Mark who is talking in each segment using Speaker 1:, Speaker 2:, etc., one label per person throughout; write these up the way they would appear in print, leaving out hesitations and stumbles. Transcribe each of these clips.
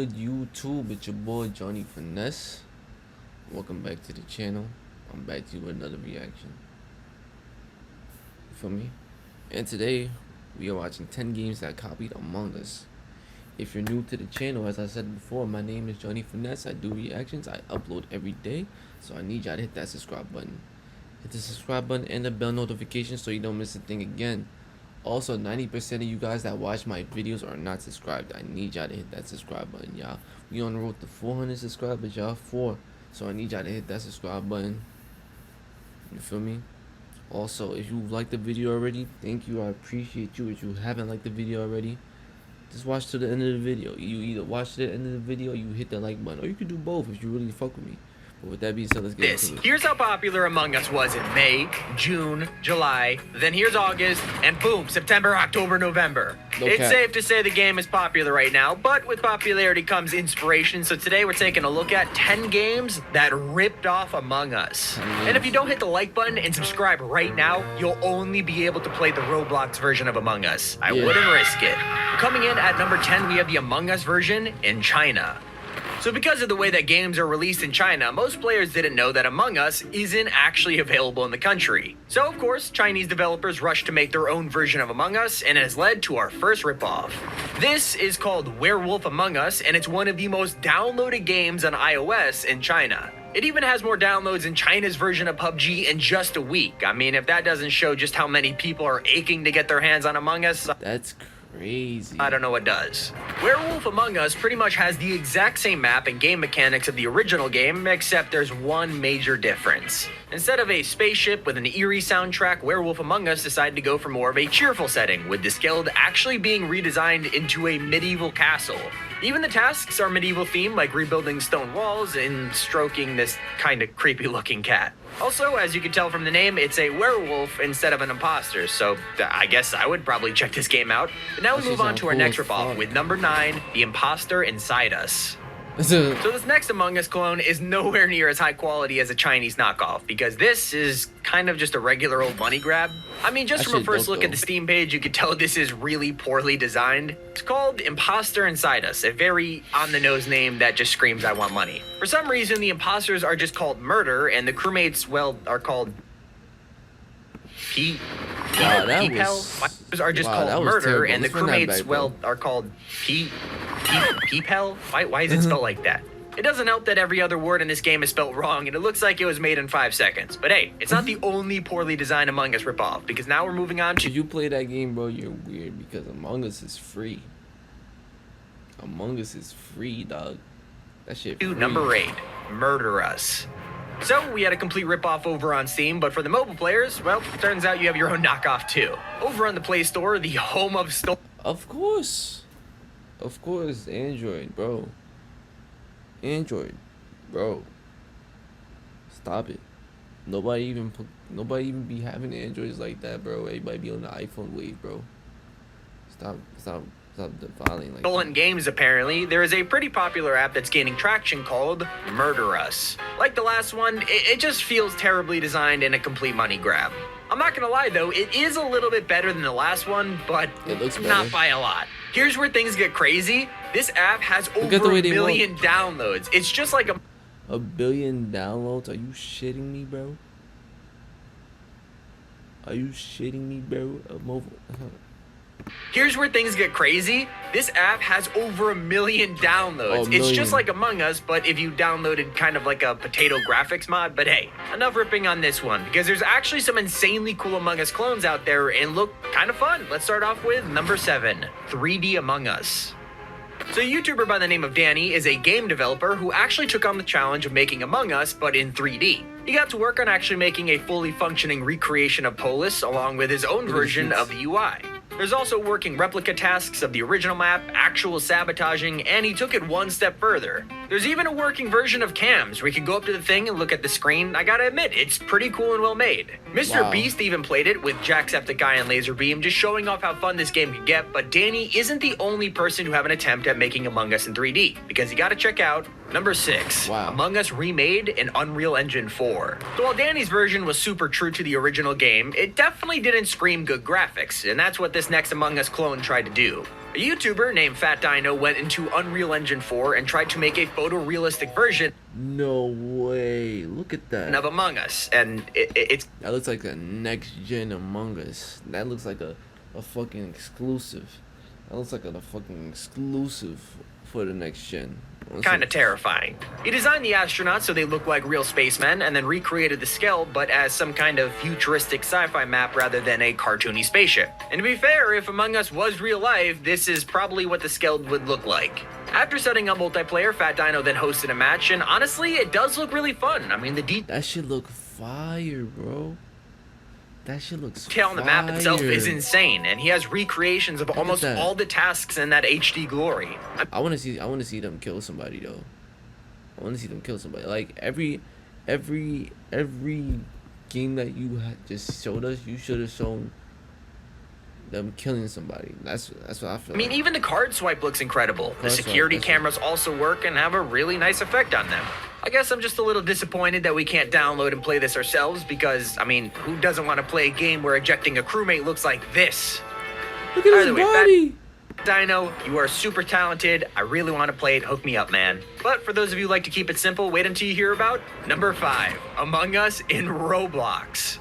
Speaker 1: YouTube, it's your boy Johnny Finesse. Welcome back to the channel. I'm back to you with another reaction. You feel me? And today we are watching 10 games that copied Among Us. If you're new to the channel, as I said before, my name is Johnny Finesse. I do reactions. I upload every day, so I need y'all to hit that subscribe button. Hit the subscribe button and the bell notification so you don't miss a thing again. Also, 90% of you guys that watch my videos are not subscribed. I need y'all to hit that subscribe button, y'all. We on the road to 400 subscribers, y'all. 4. So I need y'all to hit that subscribe button. You feel me? Also, if you like the video already, thank you. I appreciate you. If you haven't liked the video already, just watch to the end of the video. You either watch to the end of the video, you hit the like button, or you can do both if you really fuck with me. But with that being said, let's get into it.
Speaker 2: Here's how popular Among Us was in May, June, July, then here's August, and boom, September, October, November. It's safe to say the game is popular right now, but with popularity comes inspiration, so today we're taking a look at 10 games that ripped off Among Us. And if you don't hit the like button and subscribe right now, you'll only be able to play the Roblox version of Among Us. I wouldn't risk it. Coming in at number 10, we have the Among Us version in China. So because of the way that games are released in China, most players didn't know that Among Us isn't actually available in the country. So of course, Chinese developers rushed to make their own version of Among Us, and it has led to our first ripoff. This is called Werewolf Among Us, and it's one of the most downloaded games on iOS in China. It even has more downloads than China's version of PUBG in just a week. I mean, if that doesn't show just how many people are aching to get their hands on Among Us,
Speaker 1: that's crazy.
Speaker 2: I don't know what does. Werewolf Among Us pretty much has the exact same map and game mechanics of the original game, except there's one major difference. Instead of a spaceship with an eerie soundtrack, Werewolf Among Us decided to go for more of a cheerful setting, with this guild actually being redesigned into a medieval castle. Even the tasks are medieval themed, like rebuilding stone walls and stroking this kind of creepy looking cat. Also, as you can tell from the name, it's a werewolf instead of an imposter, so I guess I would probably check this game out. But now we move on to our next ripoff with number 9, The Imposter Inside Us. So this next Among Us clone is nowhere near as high quality as a Chinese knockoff, because this is kind of just a regular old money grab. I mean, just from a first look at the Steam page, you could tell this is really poorly designed. It's called Imposter Inside Us, a very on-the-nose name that just screams I want money. For some reason, the imposters are just called Murder, and the crewmates, well, are called are just called Murder, and the crewmates, well, are called Peepel? Why is it spelled like that? It doesn't help that every other word in this game is spelled wrong, and it looks like it was made in 5 seconds. But hey, it's not the only poorly designed Among Us ripoff, because now we're moving on to...
Speaker 1: If you play that game, bro, you're weird, because Among Us is free. Among Us is free, dog. That shit free.
Speaker 2: Number 8, Murder Us. So, we had a complete ripoff over on Steam, but for the mobile players, well, it turns out you have your own knockoff too. Over on the Play Store, the home of
Speaker 1: Of course, Android, bro. Android, bro. Stop it. Nobody even be having Androids like that, bro. Everybody be on the iPhone wave, bro. Stop defiling like
Speaker 2: stolen games. Apparently, there is a pretty popular app that's gaining traction called Murder Us. Like the last one, it just feels terribly designed and a complete money grab. I'm not gonna lie though, it is a little bit better than the last one, but
Speaker 1: it looks
Speaker 2: not by a lot. Here's where things get crazy. This app has over a billion downloads. It's just like
Speaker 1: a billion downloads? Are you shitting me, bro? Are you shitting me, bro?
Speaker 2: Here's where things get crazy. This app has over 1 million downloads. It's just like Among Us, but if you downloaded kind of like a potato graphics mod. But hey, enough ripping on this one, because there's actually some insanely cool Among Us clones out there and look kind of fun. Let's start off with number 7, 3D Among Us. So a YouTuber by the name of Danny is a game developer who actually took on the challenge of making Among Us, but in 3D. He got to work on actually making a fully functioning recreation of Polis, along with his own version of the UI. There's also working replica tasks of the original map, actual sabotaging, and he took it one step further. There's even a working version of cams where you can go up to the thing and look at the screen. I gotta admit, it's pretty cool and well made. Mr. Beast even played it with Jacksepticeye and Laserbeam, just showing off how fun this game could get, but Danny isn't the only person who have an attempt at making Among Us in 3D, because you gotta check out number 6, Among Us Remade in Unreal Engine 4. So while Danny's version was super true to the original game, it definitely didn't scream good graphics, and that's what this next Among Us clone tried to do. A YouTuber named Fat Dino went into Unreal Engine 4 and tried to make a photorealistic version
Speaker 1: No way. Look at that.
Speaker 2: of Among Us, and it's
Speaker 1: That looks like a next gen Among Us. That looks like a fucking exclusive. That looks like a fucking exclusive for the next gen.
Speaker 2: kind of terrifying. He designed the astronauts so they look like real spacemen and then recreated the Skeld, but as some kind of futuristic sci-fi map rather than a cartoony spaceship. And to be fair, if Among Us was real life, this is probably what the Skeld would look like. After setting up multiplayer, Fat Dino then hosted a match, and honestly, it does look really fun. I mean,
Speaker 1: that shit look fire, bro. That shit looks
Speaker 2: detail on the map
Speaker 1: fire.
Speaker 2: itself is insane, and he has recreations of almost all the tasks in that HD glory.
Speaker 1: I want to see them kill somebody though. I want to see them kill somebody. Like every game that you just showed us, you should have shown them killing somebody. That's what I feel.
Speaker 2: I mean, even the card swipe looks incredible. The security cameras also work and have a really nice effect on them. I guess I'm just a little disappointed that we can't download and play this ourselves because, I mean, who doesn't want to play a game where ejecting a crewmate looks like this?
Speaker 1: Look at his body.
Speaker 2: Dino, you are super talented. I really want to play it. Hook me up, man. But for those of you who like to keep it simple, wait until you hear about number 5, Among Us in Roblox.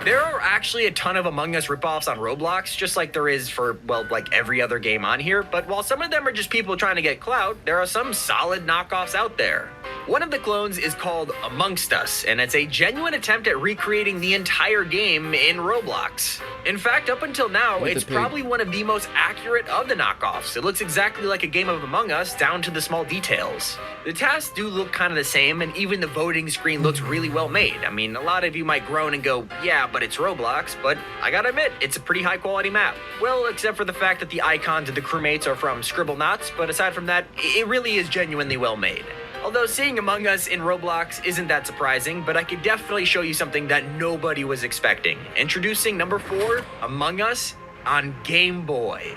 Speaker 2: There are actually a ton of Among Us ripoffs on Roblox, just like there is for, well, like every other game on here. But while some of them are just people trying to get clout, there are some solid knockoffs out there. One of the clones is called Amongst Us, and it's a genuine attempt at recreating the entire game in Roblox. In fact, up until now, it's probably one of the most accurate of the knockoffs. It looks exactly like a game of Among Us, down to the small details. The tasks do look kind of the same, and even the voting screen looks really well made. I mean, a lot of you might groan and go, yeah, but it's Roblox, but I gotta admit, it's a pretty high quality map. Well, except for the fact that the icons of the crewmates are from Scribblenauts, but aside from that, it really is genuinely well made. Although seeing Among Us in Roblox isn't that surprising, but I could definitely show you something that nobody was expecting. Introducing number 4, Among Us on Game Boy.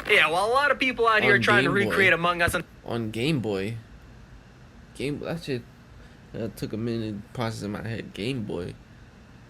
Speaker 2: Yeah, while a lot of people out here are trying to recreate Among Us
Speaker 1: on Game Boy. That shit took a minute to process in my head. Game Boy.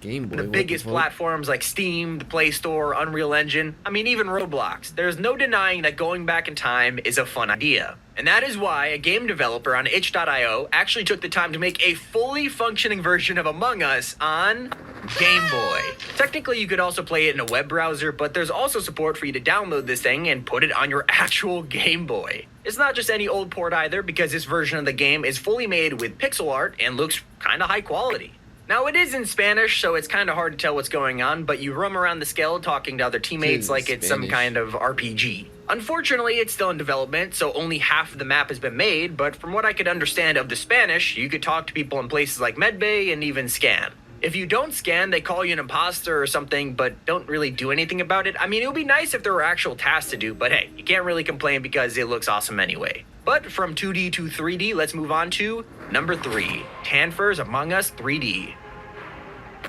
Speaker 1: The
Speaker 2: biggest platforms like Steam, the Play Store, Unreal Engine, I mean even Roblox. There's no denying that going back in time is a fun idea. And that is why a game developer on itch.io actually took the time to make a fully functioning version of Among Us on Game Boy. Technically, you could also play it in a web browser, but there's also support for you to download this thing and put it on your actual Game Boy. It's not just any old port either, because this version of the game is fully made with pixel art and looks kinda high quality. Now, it is in Spanish, so it's kind of hard to tell what's going on, but you roam around the Skeld talking to other teammates like it's some kind of RPG. Unfortunately, it's still in development, so only half of the map has been made, but from what I could understand of the Spanish, you could talk to people in places like Medbay and even scan. If you don't scan, they call you an imposter or something, but don't really do anything about it. I mean, it would be nice if there were actual tasks to do, but hey, you can't really complain because it looks awesome anyway. But from 2D to 3D, let's move on to number 3, Tanfer's Among Us 3D.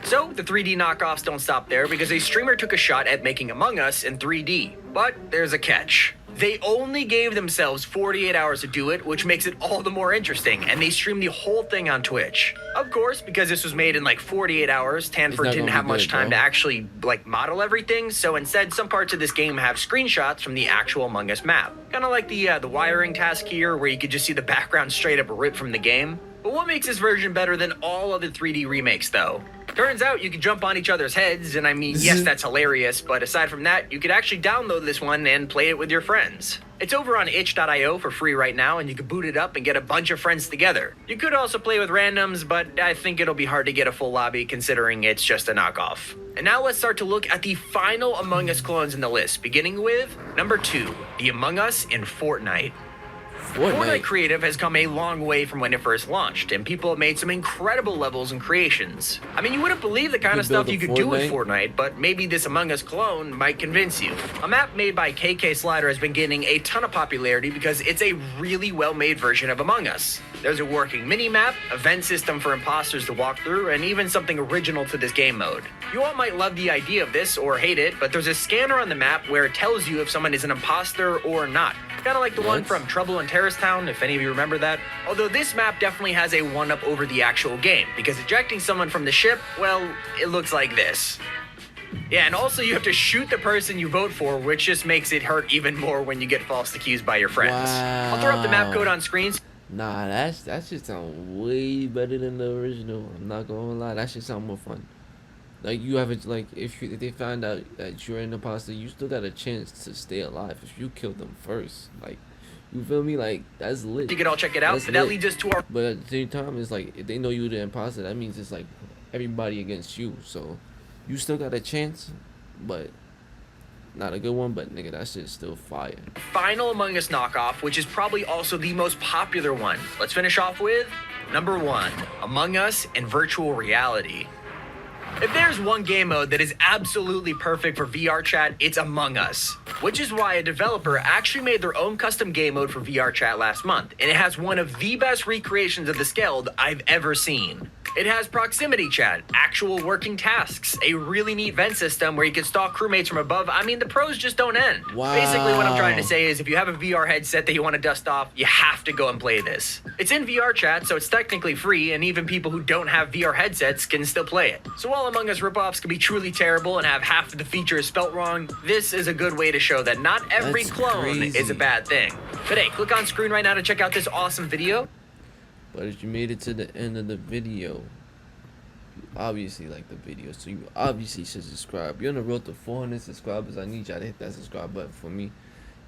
Speaker 2: So, the 3D knockoffs don't stop there because a streamer took a shot at making Among Us in 3D. But there's a catch. They only gave themselves 48 hours to do it, which makes it all the more interesting, and they streamed the whole thing on Twitch. Of course, because this was made in like 48 hours, Tanfer didn't have much time to actually model everything, so instead some parts of this game have screenshots from the actual Among Us map. Kind of like the wiring task here, where you could just see the background straight up ripped from the game. But what makes this version better than all other 3D remakes, though? Turns out you can jump on each other's heads, and I mean, yes, that's hilarious, but aside from that, you could actually download this one and play it with your friends. It's over on itch.io for free right now, and you can boot it up and get a bunch of friends together. You could also play with randoms, but I think it'll be hard to get a full lobby considering it's just a knockoff. And now let's start to look at the final Among Us clones in the list, beginning with number 2, the Among Us in Fortnite. Fortnite Creative has come a long way from when it first launched, and people have made some incredible levels and creations. I mean, you wouldn't believe the kind of stuff you could do with Fortnite, but maybe this Among Us clone might convince you. A map made by KK Slider has been gaining a ton of popularity because it's a really well-made version of Among Us. There's a working mini-map, event system for imposters to walk through, and even something original to this game mode. You all might love the idea of this or hate it, but there's a scanner on the map where it tells you if someone is an imposter or not. Kind of like the one from Trouble in Terrace Town, if any of you remember that. Although this map definitely has a one-up over the actual game, because ejecting someone from the ship, well, it looks like this. Yeah, and also you have to shoot the person you vote for, which just makes it hurt even more when you get falsely accused by your friends.
Speaker 1: Wow.
Speaker 2: I'll throw up the map code on screens.
Speaker 1: Nah, that shit sound way better than the original. I'm not gonna lie, that shit sound more fun. Like you have a, like if they find out that you're an imposter, you still got a chance to stay alive if you kill them first. Like, you feel me? Like, that's lit.
Speaker 2: You could all check it out.
Speaker 1: That's
Speaker 2: But
Speaker 1: lit.
Speaker 2: that leads us to our.
Speaker 1: But at the same time, it's like if they know you're the imposter, that means it's like everybody against you. So you still got a chance, but not a good one. But nigga, that shit's still fire.
Speaker 2: Final Among Us knockoff, which is probably also the most popular one. Let's finish off with number 1, Among Us in virtual reality. If there's one game mode that is absolutely perfect for VR chat, it's Among Us. Which is why a developer actually made their own custom game mode for VR chat last month, and it has one of the best recreations of the Skeld I've ever seen. It has proximity chat, actual working tasks, a really neat vent system where you can stalk crewmates from above. I mean, the pros just don't end.
Speaker 1: Wow.
Speaker 2: Basically, what I'm trying to say is if you have a VR headset that you want to dust off, you have to go and play this. It's in VR chat, so it's technically free, and even people who don't have VR headsets can still play it. So while Among Us ripoffs can be truly terrible and have half of the features spelt wrong, this is a good way to show that not every
Speaker 1: That's
Speaker 2: clone
Speaker 1: crazy.
Speaker 2: is a bad thing. But hey, click on screen right now to check out this awesome video.
Speaker 1: But if you made it to the end of the video, you obviously like the video, so you obviously should subscribe. You're on the road to 400 subscribers. I need y'all to hit that subscribe button for me.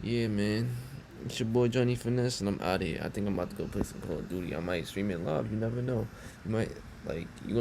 Speaker 1: Yeah, man. It's your boy Johnny Finesse, and I'm out of here. I think I'm about to go play some Call of Duty. I might stream it live. You never know. You might, like, you gonna